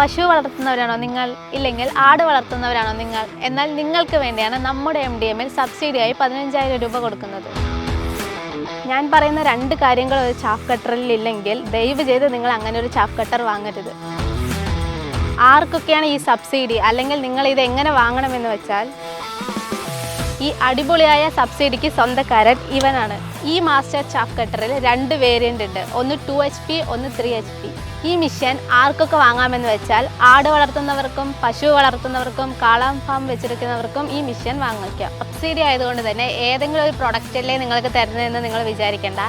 പശു വളർത്തുന്നവരാണോ നിങ്ങൾ? ഇല്ലെങ്കിൽ ആട് വളർത്തുന്നവരാണോ നിങ്ങൾ? എന്നാൽ നിങ്ങൾക്ക് വേണ്ടിയാണ് നമ്മുടെ MDMൽ സബ്സിഡിയായി 15,000 രൂപ കൊടുക്കുന്നത്. ഞാൻ പറയുന്ന 2 കാര്യങ്ങൾ ഒരു ചാഫ് കട്ടറിൽ ഇല്ലെങ്കിൽ ദയവ് ചെയ്ത് നിങ്ങൾ അങ്ങനെ ഒരു ചാഫ് കട്ടർ വാങ്ങരുത്. ആർക്കൊക്കെയാണ് ഈ സബ്സിഡി, അല്ലെങ്കിൽ നിങ്ങൾ ഇത് എങ്ങനെ വാങ്ങണമെന്ന് വെച്ചാൽ, ഈ അടിപൊളിയായ സബ്സിഡിക്ക് സ്വന്തക്കാരൻ ഇവനാണ്. ഈ മാസ്റ്റർ ചാഫ് കട്ടറിൽ 2 വേരിയൻ്റ് ഉണ്ട്. ഒന്ന് 2 HP, ഒന്ന് 3 HP. ഈ മിഷൻ ആർക്കൊക്കെ വാങ്ങാമെന്ന് വെച്ചാൽ, ആട് വളർത്തുന്നവർക്കും പശു വളർത്തുന്നവർക്കും കാളാം ഫാം വെച്ചിരിക്കുന്നവർക്കും ഈ മിഷൻ വാങ്ങിക്കാം. സബ്സിഡി ആയതുകൊണ്ട് തന്നെ ഏതെങ്കിലും ഒരു പ്രൊഡക്റ്റല്ലേ നിങ്ങൾക്ക് തരുന്നതെന്ന് നിങ്ങൾ വിചാരിക്കേണ്ട.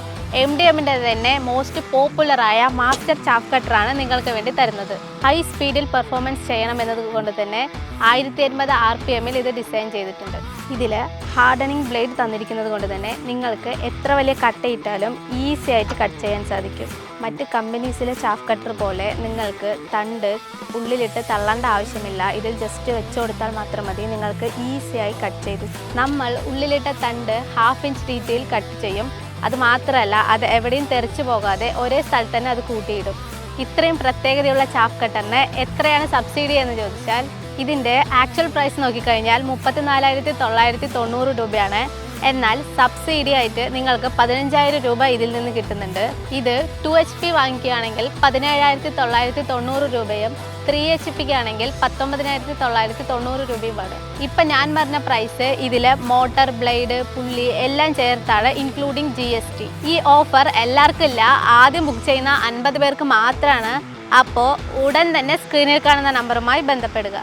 MDMൻ്റെ തന്നെ മോസ്റ്റ് പോപ്പുലറായ മാസ്റ്റർ ചാഫ് കട്ടറാണ് നിങ്ങൾക്ക് വേണ്ടി തരുന്നത്. ഹൈ സ്പീഡിൽ പെർഫോമൻസ് ചെയ്യണം എന്നതുകൊണ്ട് തന്നെ 1080 RPMൽ ഇത് ഡിസൈൻ ചെയ്തിട്ടുണ്ട്. ഇതിൽ ഹാർഡനിങ് ബ്ലേഡ് തന്നിരിക്കുന്നത് കൊണ്ട് തന്നെ നിങ്ങൾക്ക് എത്ര വലിയ കട്ടയിട്ടാലും ഈസി ആയിട്ട് കട്ട് ചെയ്യാൻ സാധിക്കും. മറ്റ് കമ്പനീസിലെ ചാഫ് കട്ടർ പോലെ നിങ്ങൾക്ക് തണ്ട് ഉള്ളിലിട്ട് തള്ളേണ്ട ആവശ്യമില്ല. ഇതിൽ ജസ്റ്റ് വെച്ച് കൊടുത്താൽ മാത്രം മതി. നിങ്ങൾക്ക് ഈസിയായി കട്ട് ചെയ്ത് നമ്മൾ ഉള്ളിലിട്ട തണ്ട് 1/2 ഇഞ്ച് ഡീറ്റെയിൽ കട്ട് ചെയ്യും. അത് മാത്രമല്ല, അത് എവിടെയും തെറിച്ചു പോകാതെ ഒരേ സ്ഥലത്ത് തന്നെ അത് കൂട്ടിയിടും. ഇത്രയും പ്രത്യേകതയുള്ള ചാഫ് കട്ടറിന് എത്രയാണ് സബ്സിഡി എന്ന് ചോദിച്ചാൽ, ഇതിൻ്റെ ആക്ച്വൽ പ്രൈസ് നോക്കിക്കഴിഞ്ഞാൽ 34,990 രൂപയാണ്. എന്നാൽ സബ്സിഡി ആയിട്ട് നിങ്ങൾക്ക് 15,000 രൂപ ഇതിൽ നിന്ന് കിട്ടുന്നുണ്ട്. ഇത് 2 HP വാങ്ങിക്കുകയാണെങ്കിൽ 17,990 രൂപയും 3 HP ആണെങ്കിൽ 19,990 രൂപയുമാണ്. ഇപ്പം ഞാൻ പറഞ്ഞ പ്രൈസ് ഇതിൽ മോട്ടർ, ബ്ലേഡ്, പുള്ളി എല്ലാം ചേർത്താണ്, ഇൻക്ലൂഡിങ് GST. ഈ ഓഫർ എല്ലാവർക്കും ഇല്ല. ആദ്യം ബുക്ക് ചെയ്യുന്ന 50 പേർക്ക് മാത്രമാണ്. അപ്പോൾ ഉടൻ തന്നെ സ്ക്രീനിൽ കാണുന്ന നമ്പറുമായി ബന്ധപ്പെടുക.